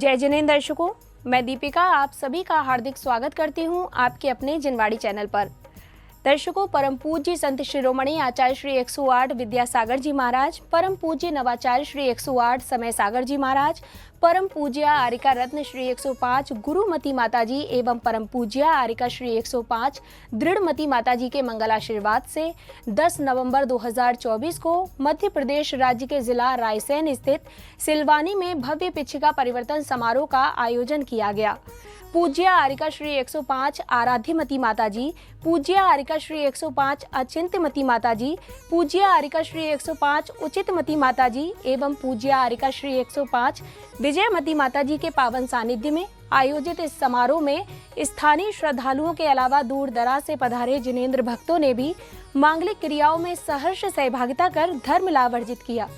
जय जिनेंद्र दर्शकों, मैं दीपिका आप सभी का हार्दिक स्वागत करती हूं आपके अपने जिनवाड़ी चैनल पर। दर्शकों, परम पूज्य संत शिरोमणि आचार्य श्री 108 विद्यासागर जी महाराज, परम पूज्य नवाचार्य श्री 108 समय सागर जी महाराज, परम पूज्य आरिका रत्न श्री 105 गुरुमती माता जी एवं परम पूज्य आरिका श्री 105 दृढ़मती माता जी के मंगल आशीर्वाद से 10 नवंबर 2024 को मध्य प्रदेश राज्य के जिला रायसेन स्थित सिलवानी में भव्य पिछिका परिवर्तन समारोह का आयोजन किया गया। पूज्य आरिका श्री 105 आराध्यमती माता जी, पूज्य आरिका श्री 105 अचिंत्यमती माता जी, पूज्य आरिका श्री 105 उचितमती माता जी एवं पूज्य आरिका श्री 105 विजयमती माता जी के पावन सानिध्य में आयोजित इस समारोह में स्थानीय श्रद्धालुओं के अलावा दूर दराज से पधारे जिनेंद्र भक्तों ने भी मांगलिक क्रियाओं में सहर्ष सहभागिता कर धर्म लाभ अर्जित किया।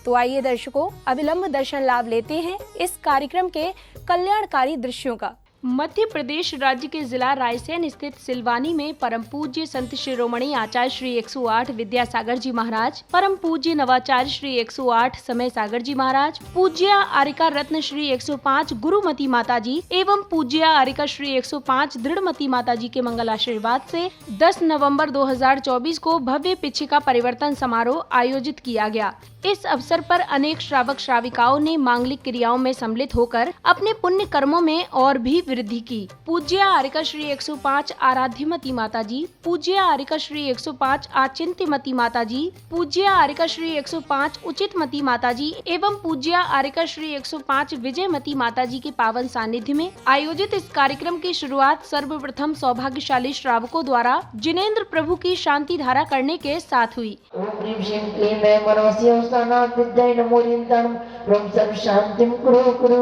तो आइए दर्शकों, अविलंब दर्शन लाभ लेते हैं इस कार्यक्रम के कल्याणकारी दृश्यों का। मध्य प्रदेश राज्य के जिला रायसेन स्थित सिलवानी में परम पूज्य संत शिरोमणि आचार्य श्री 108 विद्यासागर जी महाराज, परम पूज्य नवाचार्य श्री 108 समय सागर जी महाराज, पूज्य आरिका रत्न श्री 105 गुरुमती माता जी एवं पूज्य आरिका श्री 105 दृढ़मती माता जी के मंगल आशीर्वाद से 10 नवंबर 2024 को भव्य पिछिका परिवर्तन समारोह आयोजित किया गया। इस अवसर पर अनेक श्रावक श्राविकाओं ने मांगलिक क्रियाओं में सम्मिलित होकर अपने पुण्य कर्मों में और भी वृद्धि की। पूज्य आरिका श्री 105 आराध्यमती माता जी, पूज्य आरिका श्री 105 आचिंत्यमती माता जी, पूज्य आरिका श्री 105 उचितमती माता जी एवं पूज्य आरिका श्री 105 विजयमती माता जी के पावन सानिध्य में आयोजित इस कार्यक्रम की शुरुआत सर्वप्रथम सौभाग्यशाली श्रावकों द्वारा जिनेंद्र प्रभु की शांति धारा करने के साथ हुई। विद्याय नमो निंदनम ब्रह्म सर्व शांतिम कुरु कुरु।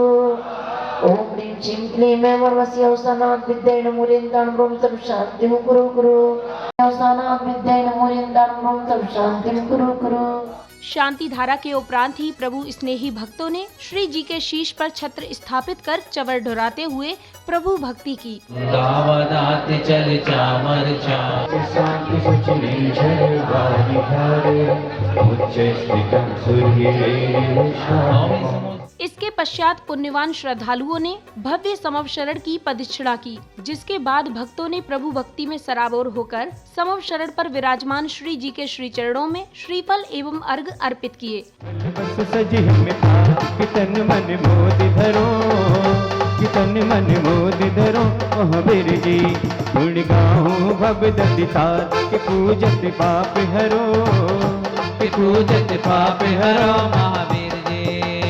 ओम ह्रीं श्रीं क्लीं ऐं वरवस्य अवसानात् विद्याय नमो निंदनम ब्रह्म सर्व शांतिम कुरु कुरु। अवसानात् विद्याय नमो निंदनम ब्रह्म सर्व शांतिम कुरु कुरु। शांति धारा के उपरांत ही प्रभु स्नेही भक्तों ने श्री जी के शीश पर छत्र स्थापित कर चवर ढुराते हुए प्रभु भक्ति की। चल चामर इसके पश्चात पुण्यवान श्रद्धालुओं ने भव्य समवशरण की पदक्षिणा की, जिसके बाद भक्तों ने प्रभु भक्ति में सराबोर होकर समवशरण पर विराजमान श्री जी के श्री चरणों में श्रीफल एवं अर्घ अर्पित किए। कितन मन मोद धरो महावीर जी गुण गाऊं भगवती तार के पूजत पाप हरो, के पूजत पाप हरो महावीर जी।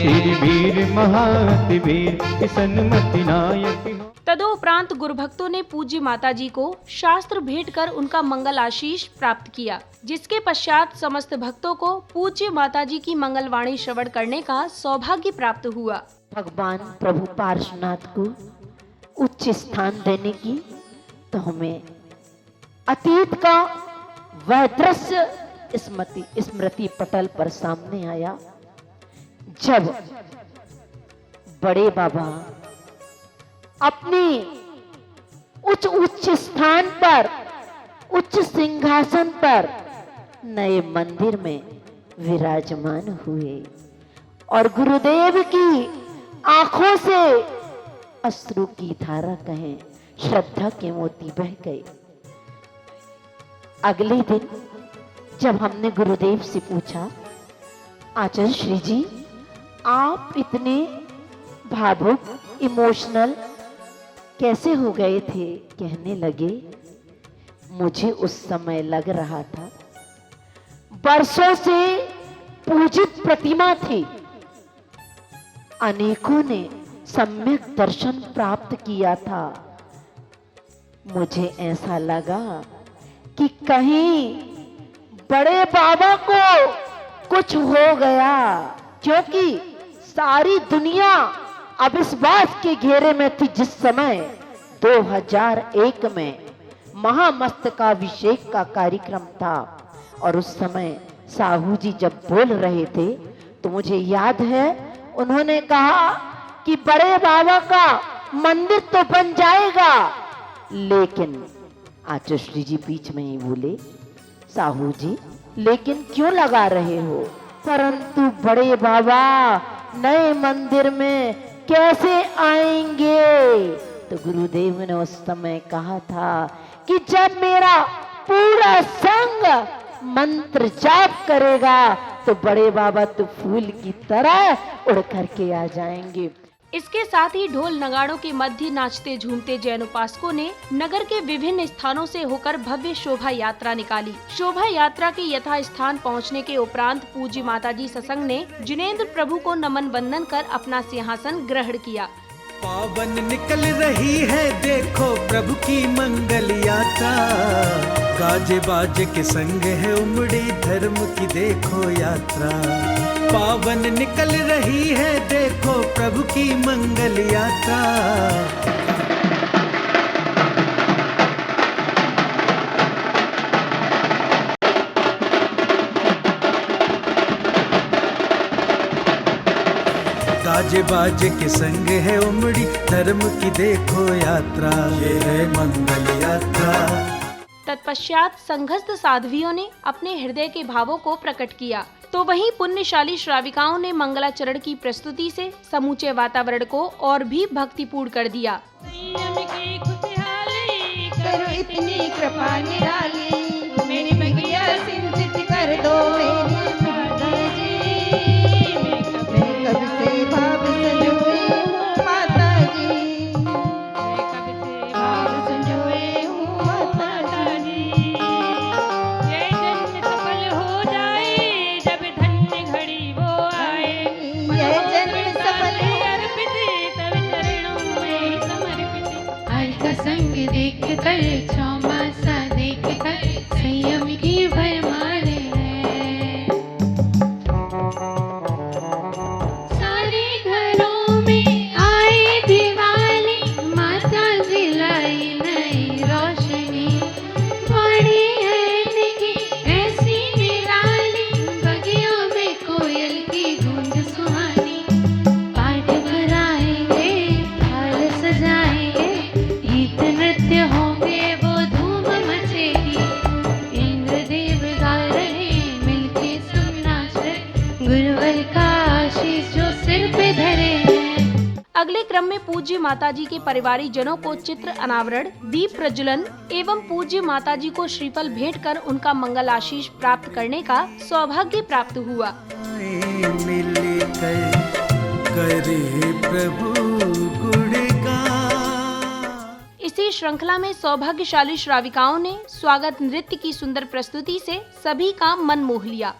श्री वीर महाति वीर किसनमति नायक। तदोपरांत गुरु भक्तों ने पूज्य माता जी को शास्त्र भेंट कर उनका मंगल आशीष प्राप्त किया, जिसके पश्चात समस्त भक्तों को पूज्य माता जी की मंगलवाणी श्रवण करने का सौभाग्य प्राप्त हुआ। भगवान प्रभु पार्श्वनाथ को उच्च स्थान देने की तो हमें अतीत का वह दृश्य स्मृति पटल पर सामने आया, जब बड़े बाबा अपने उच्च स्थान पर, उच्च सिंहासन पर नए मंदिर में विराजमान हुए और गुरुदेव की आंखों से अश्रु की धारा कहें श्रद्धा के मोती बह गए। अगले दिन जब हमने गुरुदेव से पूछा, आचार्य श्री जी आप इतने भावुक इमोशनल कैसे हो गए थे? कहने लगे, मुझे उस समय लग रहा था बरसों से पूजित प्रतिमा थी, अनेकों ने सम्यक दर्शन प्राप्त किया था। मुझे ऐसा लगा कि कहीं बड़े बाबा को कुछ हो गया, क्योंकि सारी दुनिया अब इस बात के घेरे में थी जिस समय 2001 में महामस्तकाभिषेक का कार्यक्रम था और उस समय साहू जी जब बोल रहे थे तो मुझे याद है उन्होंने कहा कि बड़े बाबा का मंदिर तो बन जाएगा, लेकिन आचार्य जी बीच में ही बोले, साहू जी लेकिन क्यों लगा रहे हो? परंतु बड़े बाबा नए मंदिर में कैसे आएंगे? तो गुरुदेव ने उस समय कहा था कि जब मेरा पूरा संग मंत्र जाप करेगा तो बड़े बाबा तो फूल की तरह उड़ करके आ जाएंगे। इसके साथ ही ढोल नगाड़ों के मध्य नाचते झूमते जैन उपासकों ने नगर के विभिन्न स्थानों से होकर भव्य शोभा यात्रा निकाली। शोभा यात्रा के यथा स्थान पहुंचने के उपरांत पूज्य माताजी सत्संग ने जिनेंद्र प्रभु को नमन वंदन कर अपना सिंहासन ग्रहण किया। पावन निकल रही है देखो प्रभु की मंगल यात्रा, गाजे बाजे के संग है उमड़ी धर्म की देखो यात्रा। पावन निकल रही है देखो प्रभु की मंगल यात्रा। गाजे बाजे के संग है उमड़ी धर्म की देखो यात्रा, ये है मंगल यात्रा। तत्पश्चात संघस्थ साध्वियों ने अपने हृदय के भावों को प्रकट किया, तो वहीं पुण्यशाली श्राविकाओं ने मंगलाचरण की प्रस्तुति से समूचे वातावरण को और भी भक्तिपूर्ण कर दिया। करो इतनी कृपा निराली, मेरी बगिया सिंचित कर दो मेरी माताजी। मैं कब से भाव संजोए हूँ माताजी, मैं कब से भाव संजोए हूँ माताजी। ये जन्म सफल हो जाए जब धन्य घड़ी वो आए, ये जन्म सफल अर्पित तब चरणों में समर्पित। आज का संग देख कर क्षमा सा देख कर संयम की भरमार है। सारे घरों में आए दिवाली, माता जी लाई नई रोशनी। बड़ी है इनकी ऐसी निराली, बगियों में कोयल की गूंज सुहानी। पाठ कराएंगे थाल सजाएंगे, गीत नृत्य होंगे वो धूम मचेगी। इंद्रदेव गा रहे मिलके सब नाच रहे, गुरुवर का आशीष जो सिर पे धरे हैं। अगले क्रम में पूज्य माताजी के परिवारी जनों को चित्र अनावरण, दीप प्रज्वलन एवं पूज्य माताजी को श्रीफल भेंट कर उनका मंगल आशीष प्राप्त करने का सौभाग्य प्राप्त हुआ। मिलकर करे प्रभु गुणगान। इसी श्रृंखला में सौभाग्यशाली श्राविकाओं ने स्वागत नृत्य की सुंदर प्रस्तुति से सभी का मन मोह लिया।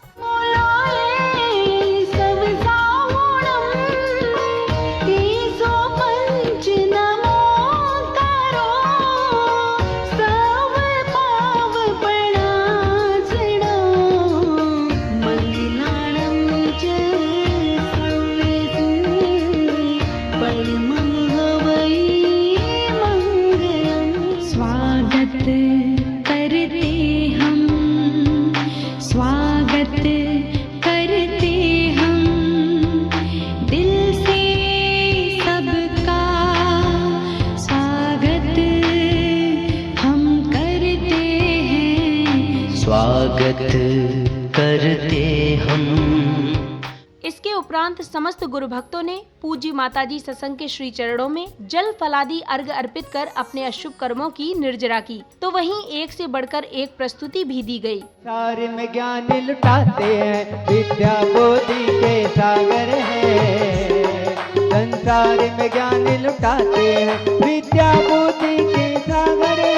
स्वागत करते हम। इसके उपरांत समस्त गुरु भक्तों ने पूज्य माताजी सत्संग के श्री चरणों में जल फलादि अर्घ अर्पित कर अपने अशुभ कर्मों की निर्जरा की, तो वहीं एक से बढ़कर एक प्रस्तुति भी दी गई। संसार में ज्ञान लुटाते हैं, विद्या बोधि के सागर हैं। संसार में ज्ञान लुटाते हैं, विद्या बोधि के सागर हैं।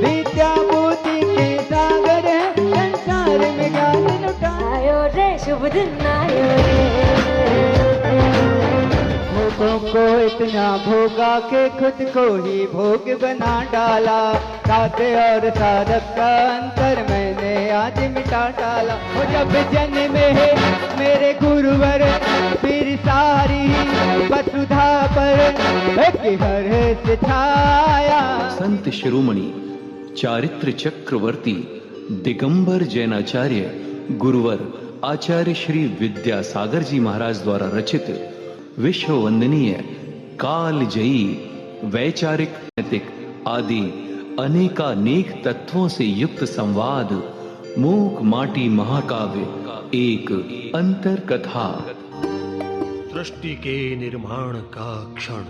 विद्या बोधि के सागर हैं, संसार में ज्ञान लुटायो रे, शुभ दिन आयो रे। भोगों को इतना भोगा के खुद को ही भोग बना डाला। साधे और साधक का अंतर मैंने आज मिटा डाला। वो जब जन्म है मेरे गुरुवर, फिर सारी वसुधा पर एक हर्ष छाया। संत शिरोमणि चारित्र चक्रवर्ती दिगंबर जैनाचार्य गुरुवर आचार्य श्री विद्यासागर जी महाराज द्वारा रचित विश्व वंदनीय कालजयी वैचारिक नैतिक आदि अनेकानेक तत्वों से युक्त संवाद मूक माटी महाकाव्य एक अंतर कथा। सृष्टि के निर्माण का क्षण,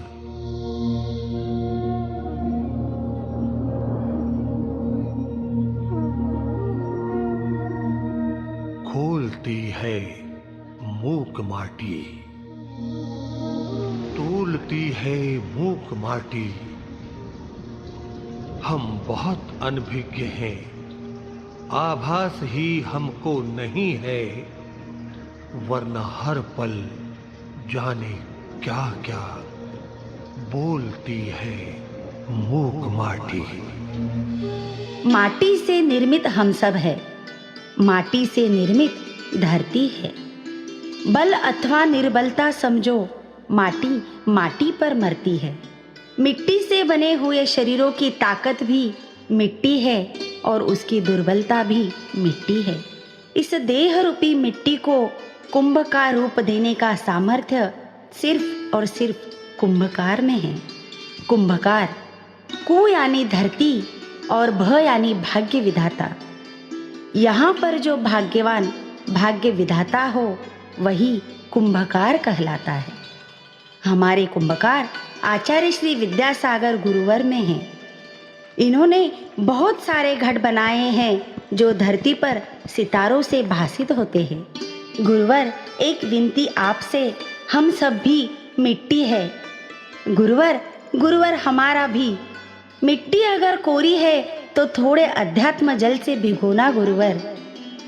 खोलती है मूक माटी, तोलती है मूक माटी। हम बहुत अनभिज्ञ हैं, आभास ही हमको नहीं है, वरना हर पल जाने क्या क्या बोलती है मूक माटी। माटी से निर्मित हम सब है, माटी से निर्मित धरती है। बल अथवा निर्बलता समझो, माटी माटी पर मरती है। मिट्टी से बने हुए शरीरों की ताकत भी मिट्टी है और उसकी दुर्बलता भी मिट्टी है। इस देह रूपी मिट्टी को कुंभ का रूप देने का सामर्थ्य सिर्फ और सिर्फ कुंभकार में है। कुंभकार, कु यानी धरती और भ यानी भाग्य विधाता। यहाँ पर जो भाग्यवान भाग्य विधाता हो वही कुंभकार कहलाता है। हमारे कुंभकार आचार्य श्री विद्यासागर गुरुवर में हैं। इन्होंने बहुत सारे घट बनाए हैं जो धरती पर सितारों से भासित होते हैं। गुरुवर, एक विनती आपसे, हम सब भी मिट्टी है। गुरुवर हमारा भी मिट्टी अगर कोरी है तो थोड़े अध्यात्म जल से भिगोना गुरुवर।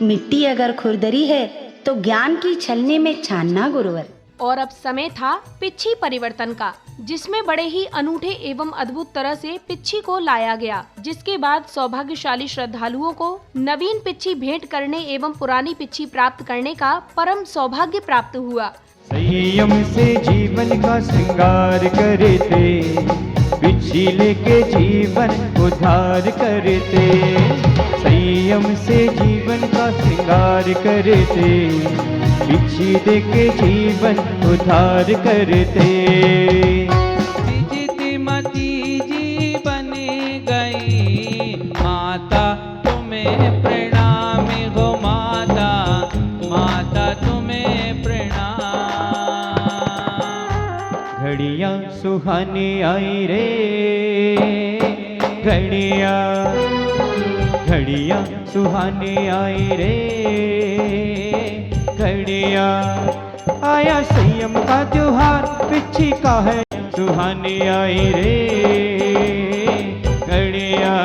मिट्टी अगर खुरदरी है तो ज्ञान की छलनी में छानना गुरुवर। और अब समय था पिच्छी परिवर्तन का, जिसमें बड़े ही अनूठे एवं अद्भुत तरह से पिच्छी को लाया गया, जिसके बाद सौभाग्यशाली श्रद्धालुओं को नवीन पिच्छी भेंट करने एवं पुरानी पिच्छी प्राप्त करने का परम सौभाग्य प्राप्त हुआ। संयम से जीवन का श्रृंगार करे थे, पिच्छी लेके जीवन उद्धार करे थे। संयम से जीवन का श्रृंगार करे थे, पिच्छी देके जीवन उद्धार करते। जितिमती जी बन गई माता, तुम्हें प्रणाम हो माता, माता तुम्हें प्रणाम। घड़ियां सुहानी आई रे, घड़ियां सुहानी आई रे, घड़ियां आया संयम का त्योहार, पिच्छी का है सुहानी आई रे घड़ियां।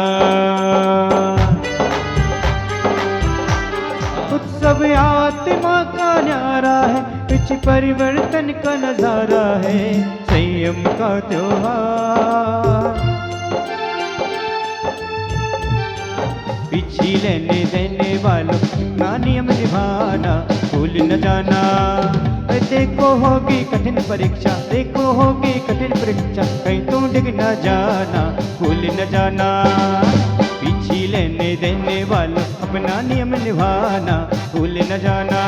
उत्सव आत्मा का न्यारा है, पिच्छी परिवर्तन का नजारा है, संयम का त्योहार। पिच्छी लेने देने वालों ना नियम निभाना, भूल न जाना। देखो होगी कठिन परीक्षा, देखो होगी कठिन परीक्षा, कहीं तुम डिग न जाना, भूल न जाना। पिच्छी लेने देने वालों अपना नियम निभाना, भूल न जाना।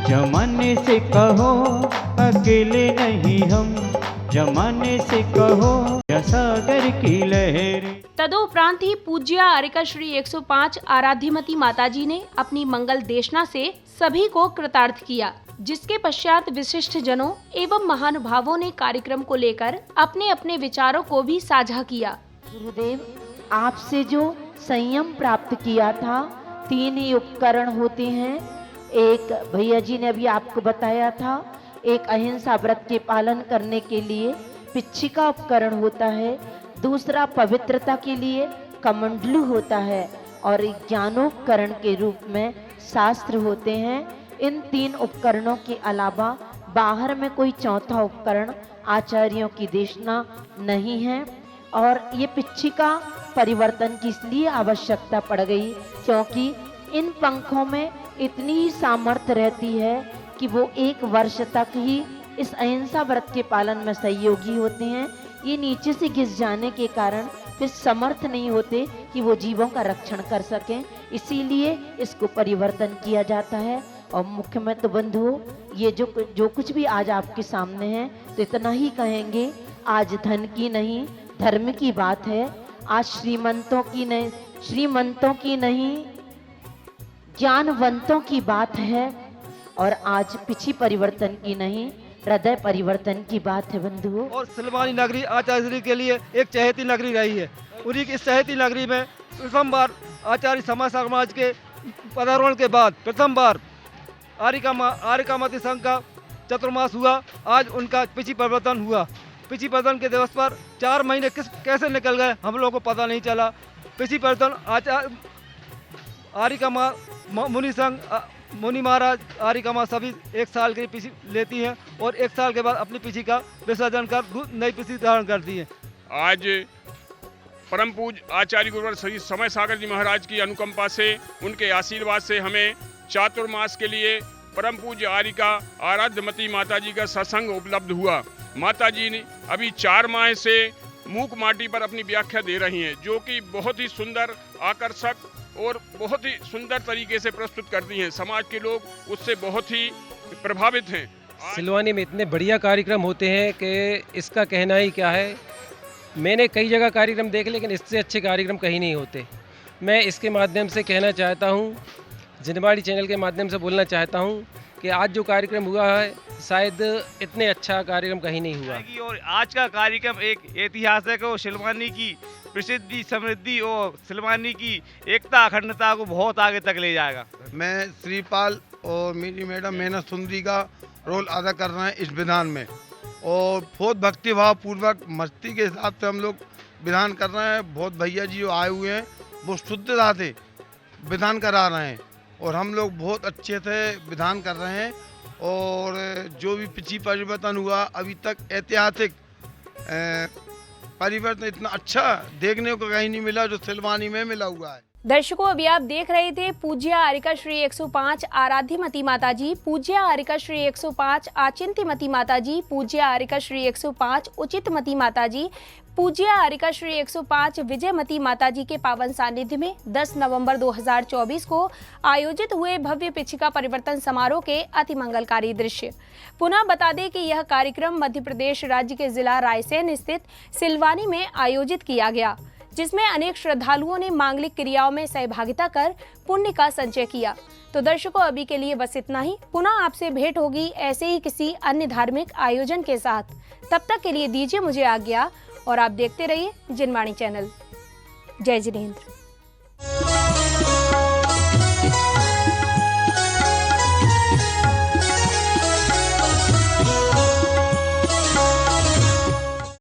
जमाने से कहो अकेले नहीं हम, जमाने से कहो या सागर की लहर। तदोपरांत ही पूज्य आर्यका श्री 105 आराध्यमती माताजी ने अपनी मंगल देशना से सभी को कृतार्थ किया, जिसके पश्चात विशिष्ट जनों एवं महानुभावों ने कार्यक्रम को लेकर अपने अपने विचारों को भी साझा किया। गुरुदेव, आपसे जो संयम प्राप्त किया था, 3 ही उपकरण होते हैं। एक भैया जी ने अभी आपको बताया था, एक अहिंसा व्रत के पालन करने के लिए पिच्छी का उपकरण होता है, दूसरा पवित्रता के लिए कमंडलू होता है और एक ज्ञानोपकरण के रूप में शास्त्र होते हैं। इन 3 उपकरणों के अलावा बाहर में कोई चौथा उपकरण आचार्यों की देशना नहीं है। और ये पिच्छी का परिवर्तन की इसलिए आवश्यकता पड़ गई क्योंकि इन पंखों में इतनी ही सामर्थ्य रहती है कि वो 1 वर्ष तक ही इस अहिंसा व्रत के पालन में सहयोगी होते हैं। ये नीचे से घिस जाने के कारण फिर समर्थ नहीं होते कि वो जीवों का रक्षण कर सकें, इसीलिए इसको परिवर्तन किया जाता है। और मुख्य में तो बंधुओं, ये जो कुछ भी आज आपके सामने है तो इतना ही कहेंगे, आज धन की नहीं धर्म की बात है। आज श्रीमंतों की नहीं ज्ञानवंतों की बात है, और आज पिछी परिवर्तन की नहीं हृदय परिवर्तन की बात है बंधुओं। और सिलवानी नगरी आचार्य श्री के लिए एक चहेती नगरी रही है। उन्हीं की इस चहेती नगरी में प्रथम बार आचार्य समाज के पदारोहण के बाद प्रथम बार आर्यकामती संघ का चतुर्मास हुआ। आज उनका पिछी परिवर्तन हुआ। पिछी परिवर्तन के दिवस पर 4 महीने कैसे निकल गए हम लोगों को पता नहीं चला। पिछी परिवर्तन आर्यकामा मुनि संघ मुनि महाराज आर्यकामा सभी 1 साल की पिछी लेती हैं और 1 साल के बाद अपनी पिछी का विसर्जन कर नई पिछी धारण करती हैं। आज परम पूज्य आचार्य गुरुवर श्री समय सागर जी महाराज की अनुकंपा से, उनके आशीर्वाद से हमें चातुर्मास के लिए परम पूज्य आर्यिका आराध्यमती माता जी का सत्संग उपलब्ध हुआ। माता जी ने अभी 4 माह से मूक माटी पर अपनी व्याख्या दे रही हैं, जो कि बहुत ही सुंदर, आकर्षक और बहुत ही सुंदर तरीके से प्रस्तुत करती हैं। समाज के लोग उससे बहुत ही प्रभावित हैं। सिलवानी में इतने बढ़िया कार्यक्रम होते हैं कि इसका कहना ही क्या है। मैंने कई जगह कार्यक्रम देखे, लेकिन इससे अच्छे कार्यक्रम कहीं नहीं होते। मैं इसके माध्यम से कहना चाहता हूँ, जिनवाड़ी चैनल के माध्यम से बोलना चाहता हूँ कि आज जो कार्यक्रम हुआ है शायद इतने अच्छा कार्यक्रम कहीं नहीं हुआ। और आज का कार्यक्रम एक ऐतिहासिक और सिलवानी की प्रसिद्धि, समृद्धि और सिलवानी की एकता, अखंडता को बहुत आगे तक ले जाएगा। मैं श्रीपाल और मेरी मैडम मेहनत सुंदरी का रोल अदा कर रहे हैं इस विधान में, और बहुत भक्तिभाव पूर्वक मस्ती के हिसाब से हम लोग विधान कर रहे हैं। बहुत भैया जी जो आए हुए हैं वो शुद्धता से विधान करा रहे हैं और हम लोग बहुत अच्छे से विधान कर रहे हैं। और जो भी पिछी परिवर्तन हुआ अभी तक ऐतिहासिक परिवर्तन इतना अच्छा देखने को कहीं नहीं मिला जो सिलवानी में मिला हुआ है। दर्शकों, अभी आप देख रहे थे पूज्य आर्यिका श्री 105 आराध्यमती माता जी, पूज्य आर्यिका श्री 105 आचिंत्यमती माता जी, पूज्य आर्यिका श्री 105 उचितमती माता जी, पूज्य आर्यिका श्री 105 विजयमती माता जी के पावन सानिध्य में 10 नवंबर 2024 को आयोजित हुए भव्य पिछिका परिवर्तन समारोह के अति मंगलकारी दृश्य। पुनः बता दें कि यह कार्यक्रम मध्य प्रदेश राज्य के जिला रायसेन स्थित सिलवानी में आयोजित किया गया, जिसमें अनेक श्रद्धालुओं ने मांगलिक क्रियाओं में सहभागिता कर पुण्य का संचय किया। तो दर्शकों, अभी के लिए बस इतना ही। पुनः आपसे भेंट होगी ऐसे ही किसी अन्य धार्मिक आयोजन के साथ। तब तक के लिए दीजिए मुझे आज्ञा और आप देखते रहिए जिनवाणी चैनल। जय जिनेंद्र।